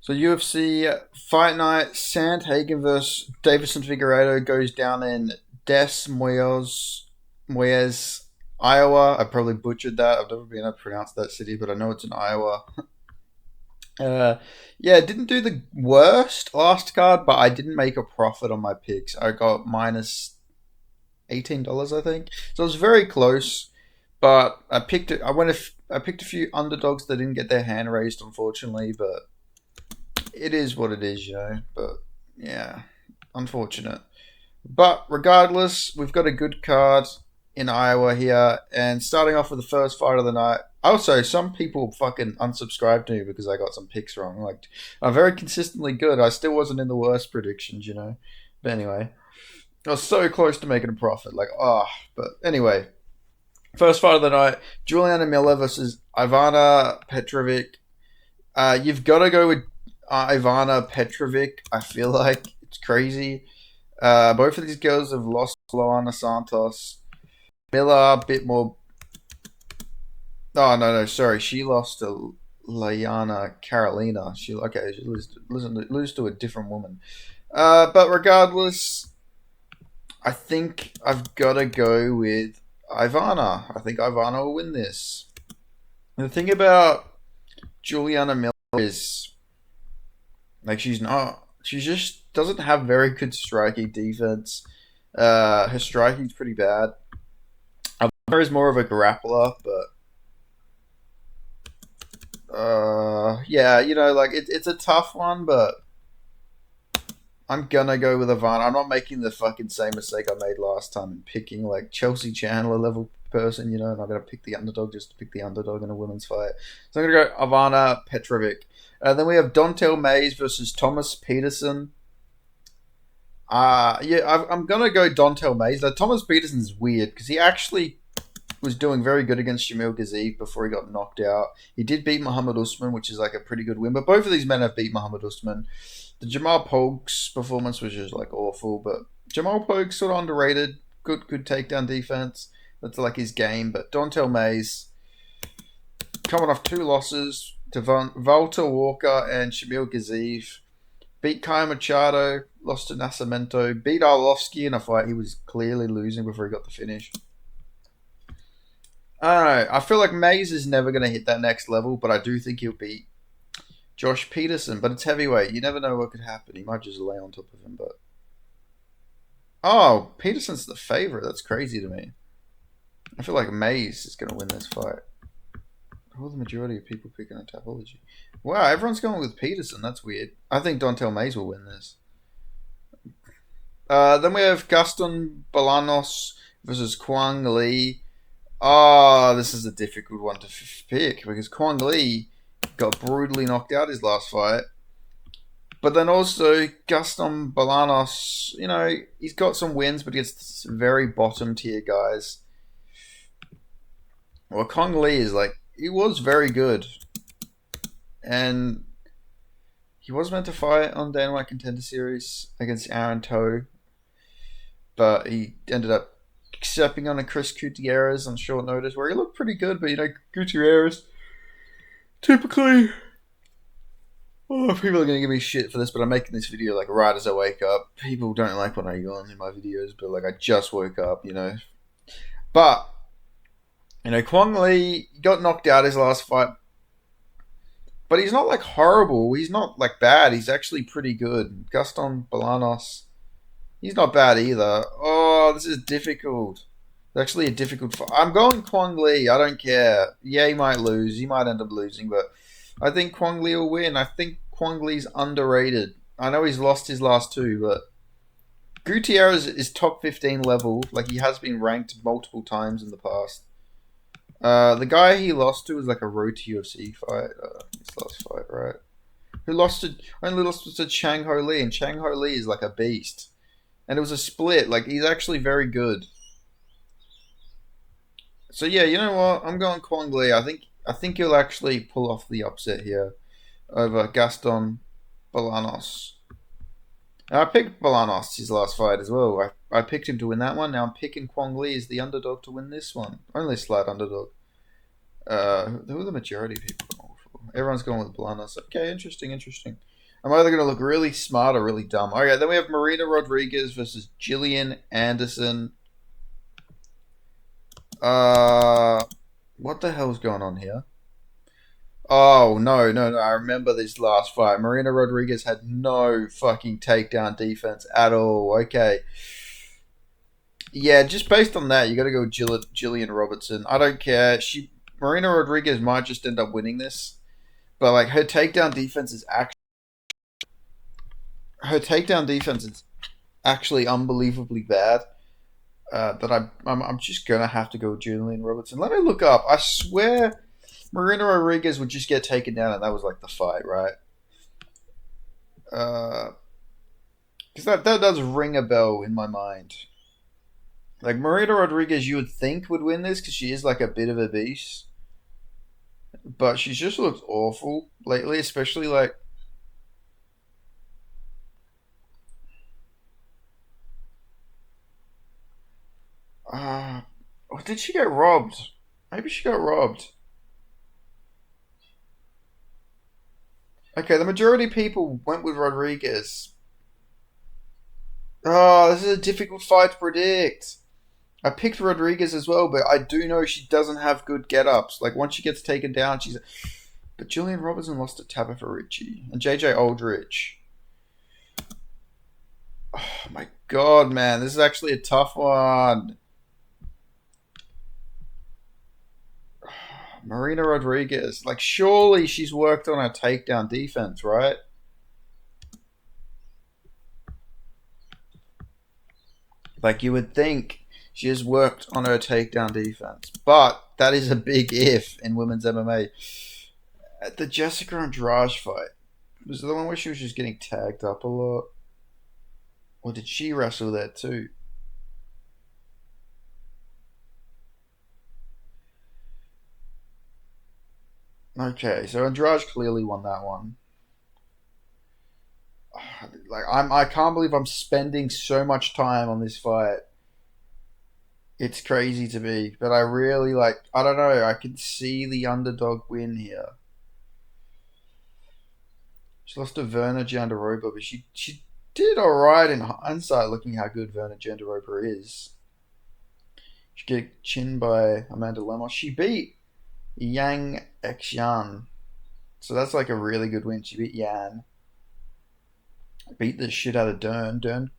So UFC fight night, Sandhagen versus Davison Figueiredo goes down in Moyes, Iowa. I probably butchered that. I've never been able to pronounce that city, but I know it's in Iowa. Uh, yeah, didn't do the worst last card, but I didn't make a profit on my picks. I got minus $18, I think. So it was very close, but I picked it. I picked a few underdogs that didn't get their hand raised, unfortunately, but it is what it is, But yeah, unfortunate. But regardless, we've got a good card in Iowa here, and starting off with the first fight of the night. Also, some people fucking unsubscribed to me because I got some picks wrong. Like, I'm very consistently good. I still wasn't in the worst predictions. But anyway, I was so close to making a profit. Like, but anyway, first fight of the night: Juliana Miller versus Ivana Petrovic. You've got to go with Ivana Petrovic. I feel like it's crazy. Both of these girls have lost to Loana Santos. Miller, a bit more. Oh no, sorry. She lost to Layana Carolina. She lose to a different woman. But regardless, I think I've got to go with Ivana. I think Ivana will win this. And the thing about Juliana Miller is, like, she just doesn't have very good striking defense. Her striking's pretty bad. Ivana is more of a grappler, but yeah, like it's a tough one, but I'm gonna go with Ivana. I'm not making the fucking same mistake I made last time and picking like Chelsea Chandler level person, and I'm gonna pick the underdog just to pick the underdog in a women's fight. So I'm gonna go Ivana Petrovic. Then we have Dontel Mays versus Thomas Peterson. Yeah, I'm gonna go Dontel Mays. Now, Thomas Peterson's weird because he actually was doing very good against Shamil Gaziev before he got knocked out. He did beat Muhammad Usman, which is like a pretty good win. But both of these men have beat Muhammad Usman. The Jamal Pogues performance was just like awful, but Jamal Pogues sort of underrated. Good takedown defense. That's like his game. But Dontel Mays coming off two losses to Walter Walker and Shamil Gaziev. Beat Kaya Machado, lost to Nascimento, beat Arlovsky in a fight he was clearly losing before he got the finish. I don't know. I feel like Mays is never going to hit that next level, but I do think he'll beat Josh Peterson. But it's heavyweight. You never know what could happen. He might just lay on top of him. But oh, Peterson's the favorite. That's crazy to me. I feel like Mays is going to win this fight. Who are the majority of people picking on Tapology? Wow, everyone's going with Peterson. That's weird. I think Dontel Mays will win this. Then we have Gaston Bolanos versus Kwang Lee. Oh, this is a difficult one to pick because Kwang Lee got brutally knocked out his last fight. But then also Gaston Bolanos, he's got some wins, but against very bottom tier guys. Well, Kwang Lee is like, he was very good. And he was meant to fight on Dana White Contender Series against Aaron Toe. But he ended up stepping on a Chris Gutierrez on short notice, where he looked pretty good, but Gutierrez typically. Oh, people are gonna give me shit for this, but I'm making this video like right as I wake up. People don't like when I yawn in my videos, but like I just woke up, But Kwang Lee got knocked out his last fight, but he's not like horrible. He's not like bad. He's actually pretty good. Gaston Bolanos. He's not bad either. Oh, this is difficult. It's actually a difficult fight. I'm going Kwang Lee. I don't care. Yeah, he might lose. He might end up losing, but I think Kwang Lee will win. I think Kwang Lee's underrated. I know he's lost his last two, but Gutierrez is top 15 level. Like, he has been ranked multiple times in the past. The guy he lost to was like a road to UFC fight. His last fight, right? Only lost to Chang Ho Lee, and Chang Ho Lee is like a beast. And it was a split. Like, he's actually very good. So yeah, you know what? I'm going Kwang Lee. I think he'll actually pull off the upset here over Gaston Bolanos. And I picked Bolanos his last fight as well. I picked him to win that one. Now I'm picking Kwang Lee as the underdog to win this one. Only a slight underdog. Who are the majority of people going for? Everyone's going with Bolanos. Okay, interesting. I'm either going to look really smart or really dumb. Okay, then we have Marina Rodriguez versus Gillian Anderson. What the hell's going on here? Oh, no, no, no. I remember this last fight. Marina Rodriguez had no fucking takedown defense at all. Okay. Yeah, just based on that, you got to go with Gillian Robertson. I don't care. Marina Rodriguez might just end up winning this, but like her takedown defense is actually unbelievably bad. That I'm just gonna have to go with Gillian Robertson. Let me look up. I swear Marina Rodriguez would just get taken down, and that was like the fight, right? Because that does ring a bell in my mind. Like Marina Rodriguez, you would think would win this because she is like a bit of a beast, but she's just looked awful lately, especially like. Or did she get robbed? Maybe she got robbed. Okay, the majority of people went with Rodriguez. Oh, this is a difficult fight to predict. I picked Rodriguez as well, but I do know she doesn't have good get-ups. Like, once she gets taken down, she's... But Julian Robertson lost to Tabitha Ricci. And JJ Aldrich. Oh, my God, man. This is actually a tough one. Marina Rodriguez. Like, surely she's worked on her takedown defense, right? Like, you would think she has worked on her takedown defense. But that is a big if in women's MMA. At the Jessica Andrade fight, was it the one where she was just getting tagged up a lot? Or did she wrestle there too? Okay, so Andrade clearly won that one. Like I can't believe I'm spending so much time on this fight. It's crazy to me, but I really like. I don't know. I can see the underdog win here. She lost to Verna Jandaroba, but she did all right in hindsight, looking how good Verna Jandaroba is. She get chinned by Amanda Lemos. She beat Yang Xian, so that's like a really good win. She beat Yan, beat the shit out of Dern. Dern,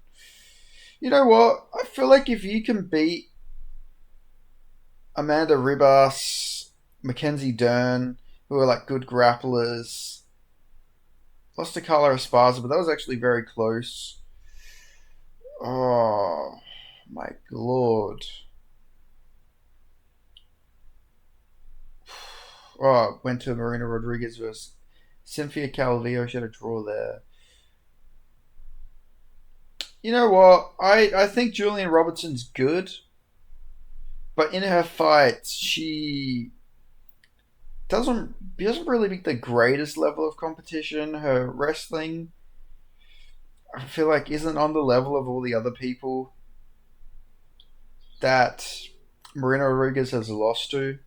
you know what? I feel like if you can beat Amanda Ribas, Mackenzie Dern, who are like good grapplers. Lost to Carla Esparza, but that was actually very close. Oh, my lord. Oh, went to Marina Rodriguez versus Cynthia Calvillo. She had a draw there. You know what? I think Julian Robertson's good, but in her fights, she doesn't really meet the greatest level of competition. Her wrestling, I feel like, isn't on the level of all the other people that Marina Rodriguez has lost to.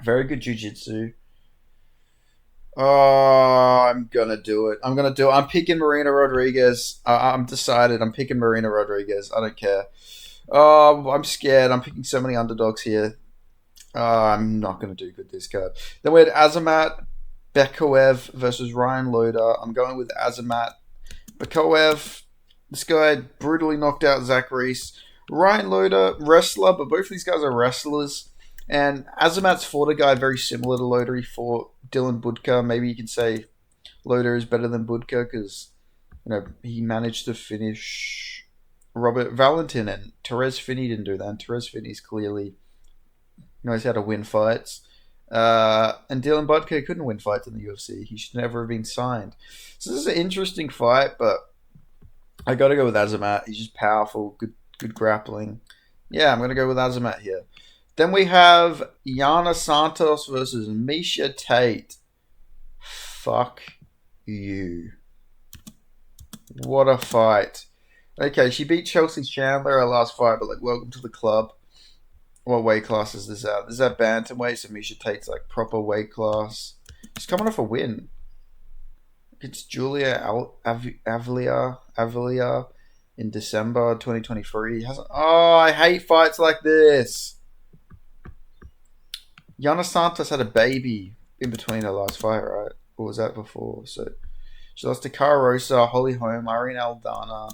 Very good jiu-jitsu. Oh, I'm gonna do it. I'm gonna do it. I'm picking Marina Rodriguez. I'm decided. I'm picking Marina Rodriguez. I don't care. Oh, I'm scared. I'm picking so many underdogs here. I'm not going to do good this card. Then we had Azamat Bekoev versus Ryan Loader. I'm going with Azamat Bekoev. This guy brutally knocked out Zach Reese. Ryan Loader, wrestler, but both of these guys are wrestlers. And Azamat's fought a guy very similar to Loader. He fought Dylan Budka. Maybe you can say Loader is better than Budka because he managed to finish Robert Valentin, and Therese Finney didn't do that. And Therese Finney's clearly knows how to win fights. And Dylan Budka couldn't win fights in the UFC. He should never have been signed. So this is an interesting fight, but I got to go with Azamat. He's just powerful, good grappling. Yeah, I'm going to go with Azamat here. Then we have Yana Santos versus Misha Tate. Fuck you. What a fight. Okay, she beat Chelsea Chandler her last fight, but welcome to the club. What weight class is this at? This is at bantamweight, so Misha Tate's proper weight class. She's coming off a win. It's Julia Avila in December 2023. Oh, I hate fights like this. Yana Santos had a baby in between her last fight, right? Or was that before? So she lost to Cara Rosa, Holly Holm, Irene Aldana,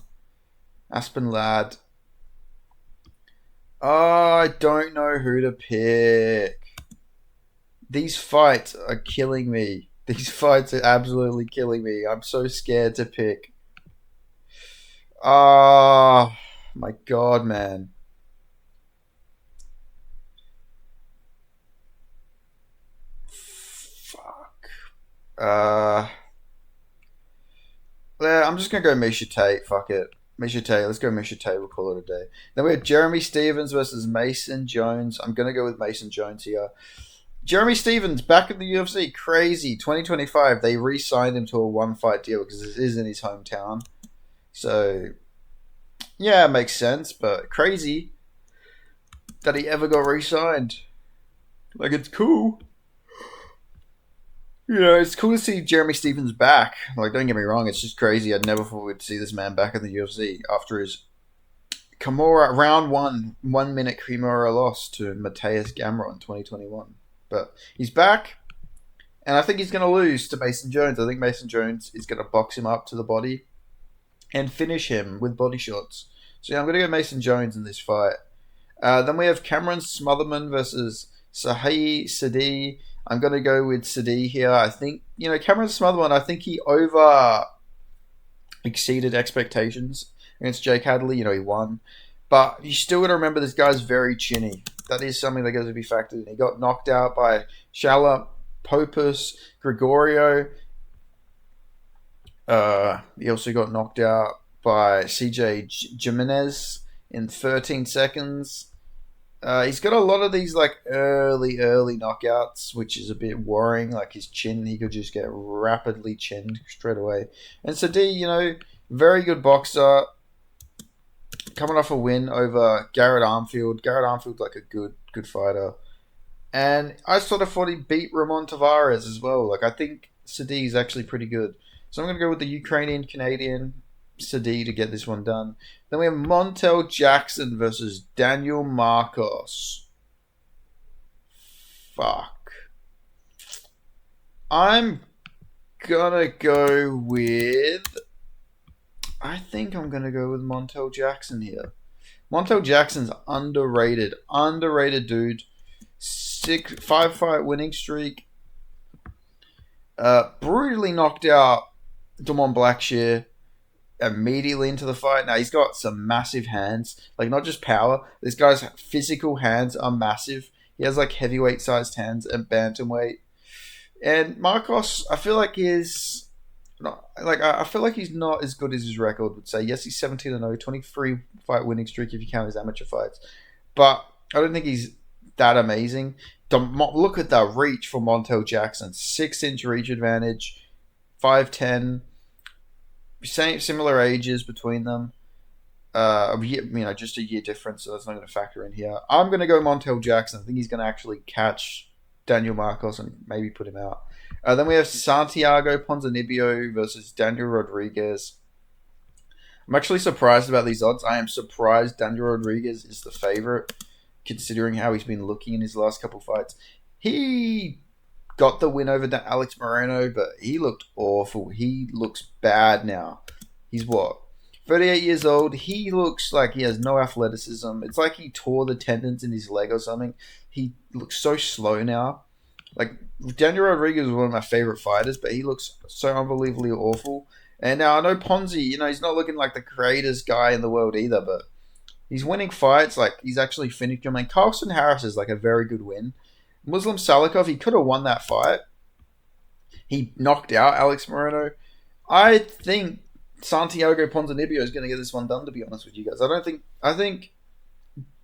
Aspen Ladd. Oh, I don't know who to pick. These fights are killing me. These fights are absolutely killing me. I'm so scared to pick. Ah, my God, man. Fuck. Uh, yeah, I'm just gonna go Misha Tate. Fuck it. Misha Tate. Let's go Misha Tate. We'll call it a day. Then we have Jeremy Stevens versus Mason Jones. I'm gonna go with Mason Jones here. Jeremy Stevens back in the UFC. Crazy. 2025. They re-signed him to a one-fight deal because this is in his hometown. So yeah, it makes sense. But crazy that he ever got re-signed. Like it's cool. You know, it's cool to see Jeremy Stevens back. Like, don't get me wrong, it's just crazy. I never thought we'd see this man back in the UFC after his Kimura round 1 minute Kimura loss to Mateus Gamrot in 2021. But he's back, and I think he's going to lose to Mason Jones. I think Mason Jones is going to box him up to the body and finish him with body shots. So yeah, I'm going to go Mason Jones in this fight. Then we have Cameron Smotherman versus Sahi Sadi. I'm going to go with Sadi here. I think, Cameron Smotherman, I think he over exceeded expectations against Jake Hadley. He won. But you still got to remember this guy's very chinny. That is something that got to be factored in. He got knocked out by Shala, Popus, Gregorio. He also got knocked out by CJ Jimenez in 13 seconds. He's got a lot of these like early knockouts, which is a bit worrying. Like his chin, he could just get rapidly chinned straight away. And Sadi, very good boxer, coming off a win over Garrett Armfield. Garrett Armfield, like a good fighter. And I sort of thought he beat Ramon Tavares as well. Like I think Sadi is actually pretty good. So I'm going to go with the Ukrainian Canadian Sadi to get this one done. Then we have Montel Jackson versus Daniel Marcos. Fuck. I'm gonna go with. I think I'm gonna go with Montel Jackson here. Montel Jackson's underrated. Underrated dude. 5-fight winning streak. Brutally knocked out Damon Blackshear immediately into the fight. Now he's got some massive hands, like not just power. This guy's physical hands are massive. He has like heavyweight sized hands and bantamweight. And Marcos, I feel like he's not like I feel like he's not as good as his record would say. Yes, he's 17-0, 23 fight winning streak if you count his amateur fights, but I don't think he's that amazing. Look at the reach for Montel Jackson. 6-inch reach advantage, 5'10". Similar ages between them. Just a year difference, so that's not going to factor in here. I'm going to go Montel Jackson. I think he's going to actually catch Daniel Marcos and maybe put him out. Then we have Santiago Ponzinibbio versus Daniel Rodriguez. I'm actually surprised about these odds. I am surprised Daniel Rodriguez is the favorite, considering how he's been looking in his last couple fights. He got the win over Alex Moreno, but he looked awful. He looks bad now. He's 38 years old. He looks like he has no athleticism. It's like he tore the tendons in his leg or something. He looks so slow now. Like, Daniel Rodriguez is one of my favorite fighters, but he looks so unbelievably awful. And now I know Ponzi, he's not looking like the greatest guy in the world either, but he's winning fights. Like, he's actually finished. Carlson Harris is like a very good win. Muslim Salikov, he could have won that fight. He knocked out Alex Moreno. I think Santiago Ponzinibbio is going to get this one done, to be honest with you guys. I think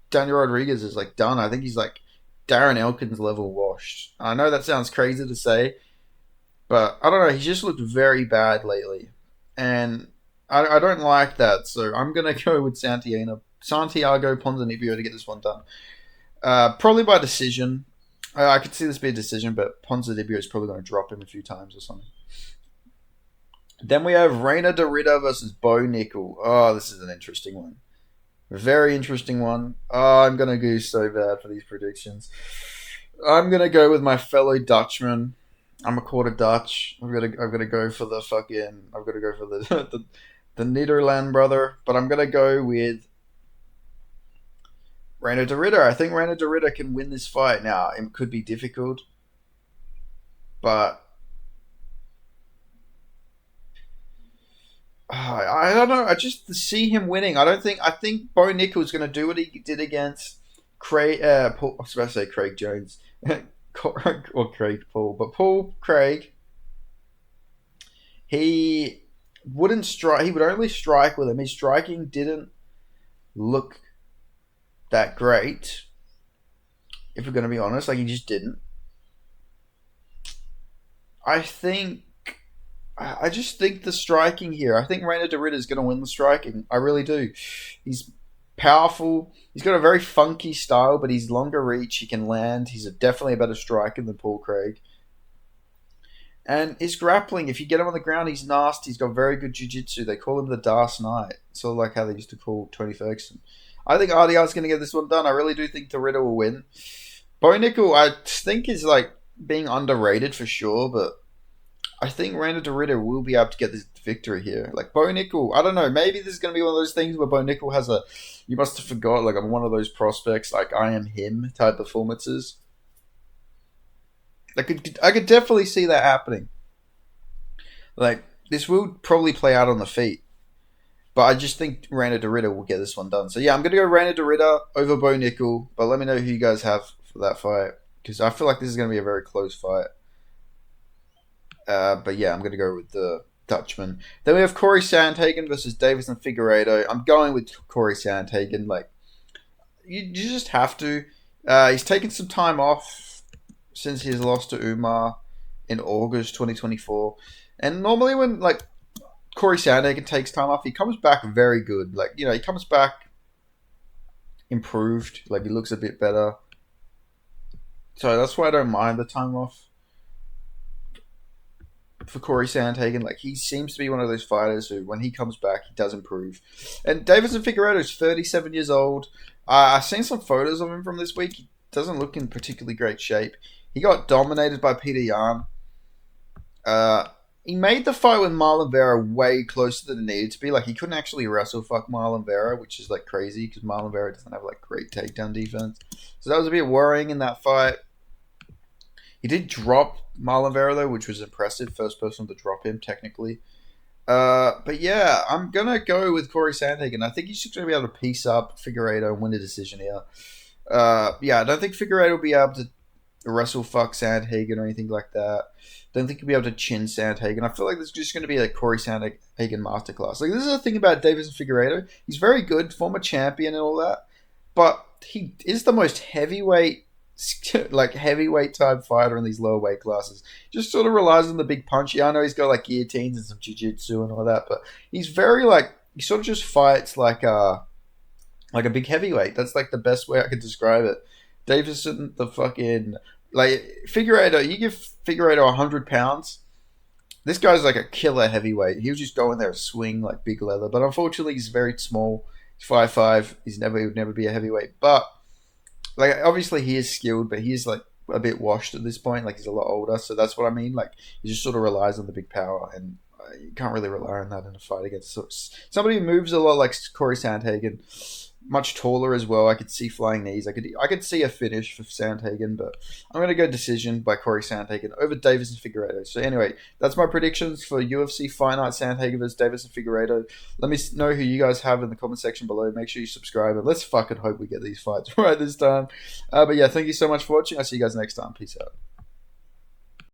Daniel Rodriguez is like done. I think he's like Darren Elkins level washed. I know that sounds crazy to say, but I don't know. He's just looked very bad lately. And I don't like that. So I'm going to go with Santiago Ponzinibbio to get this one done. Probably by decision. I could see this be a decision, but Ponzinibbio is probably going to drop him a few times or something. Then we have Reina Dorita versus Bo Nickel. Oh, this is an interesting one. A very interesting one. Oh, I'm gonna go so bad for these predictions. I'm gonna go with my fellow Dutchman. I'm a quarter Dutch. I'm gonna go for the fucking. I'm gonna go for the the Nederland brother. But I'm gonna go with Reina Dorita. I think Reina Dorita can win this fight. Now it could be difficult, but I don't know. I just see him winning. I don't think. I think Bo Nickel's going to do what he did against Craig. Paul, I was about to say Craig Jones or Craig Paul, but Paul Craig. He wouldn't strike. He would only strike with him. His striking didn't look that great. If we're going to be honest, like he just didn't. I think I just think the striking here. I think Reina Dorita is going to win the striking. I really do. He's powerful. He's got a very funky style, but he's longer reach. He can land. He's definitely a better striker than Paul Craig. And his grappling, if you get him on the ground, he's nasty. He's got very good jiu-jitsu. They call him the Dark Knight. Sort of like how they used to call Tony Ferguson. I think RDR's going to get this one done. I really do think Dorita will win. Bo Nickel, I think, is like being underrated for sure, but I think Reina Dorita will be able to get this victory here. Like Bo Nickel, I don't know. Maybe this is going to be one of those things where Bo Nickel has a, you must have forgot, like I'm one of those prospects, like I am him type performances. I could definitely see that happening. Like this will probably play out on the feet, but I just think Reina Dorita will get this one done. So yeah, I'm going to go Reina Dorita over Bo Nickel, but let me know who you guys have for that fight because I feel like this is going to be a very close fight. But yeah, I'm going to go with the Dutchman. Then we have Corey Sandhagen versus Davison Figueiredo. I'm going with Corey Sandhagen. Like, you just have to. He's taken some time off since his loss to Umar in August 2024. And normally when, like, Corey Sandhagen takes time off, he comes back very good. Like, you know, he comes back improved. Like, he looks a bit better. So that's why I don't mind the time off for Corey Sandhagen. Like he seems to be one of those fighters who, when he comes back, he does improve. And Davison Figueiredo is 37 years old. I've seen some photos of him from this week. He doesn't look in particularly great shape. He got dominated by Peter Yan. He made the fight with Marlon Vera way closer than it needed to be. Like he couldn't actually wrestle fuck Marlon Vera, which is like crazy because Marlon Vera doesn't have like great takedown defense. So that was a bit worrying in that fight. He did drop Marlon Vera, though, which was impressive. First person to drop him, technically. But yeah, I'm going to go with Corey Sandhagen. I think he's just going to be able to piece up Figueiredo and win a decision here. Yeah, I don't think Figueiredo will be able to wrestle fuck Sandhagen or anything like that. Don't think he'll be able to chin Sandhagen. I feel like this is just going to be a Corey Sandhagen masterclass. Like, this is the thing about Davison Figueiredo. He's very good, former champion and all that. But he is the most heavyweight type fighter in these lower weight classes. Just sort of relies on the big punch. Yeah, I know he's got like guillotines and some jiu-jitsu and all that, but he's very like, he sort of just fights like a big heavyweight. That's like the best way I could describe it. Davison, the fucking, like Figueiredo, you give Figueiredo 100 pounds, this guy's like a killer heavyweight. He'll just go in there and swing like big leather, but unfortunately he's very small. He's 5'5". He would never be a heavyweight, but like, obviously he is skilled, but he is like a bit washed at this point. Like, he's a lot older, so that's what I mean. Like, he just sort of relies on the big power, and you can't really rely on that in a fight against somebody who moves a lot like Corey Sandhagen. Much taller as well. I could see flying knees. I could see a finish for Sandhagen, but I'm going to go decision by Corey Sandhagen over Davison Figueiredo. So anyway, that's my predictions for UFC Fight Night Sandhagen versus Davison Figueiredo. Let me know who you guys have in the comment section below. Make sure you subscribe, and let's fucking hope we get these fights right this time. But yeah, thank you so much for watching. I'll see you guys next time. Peace out.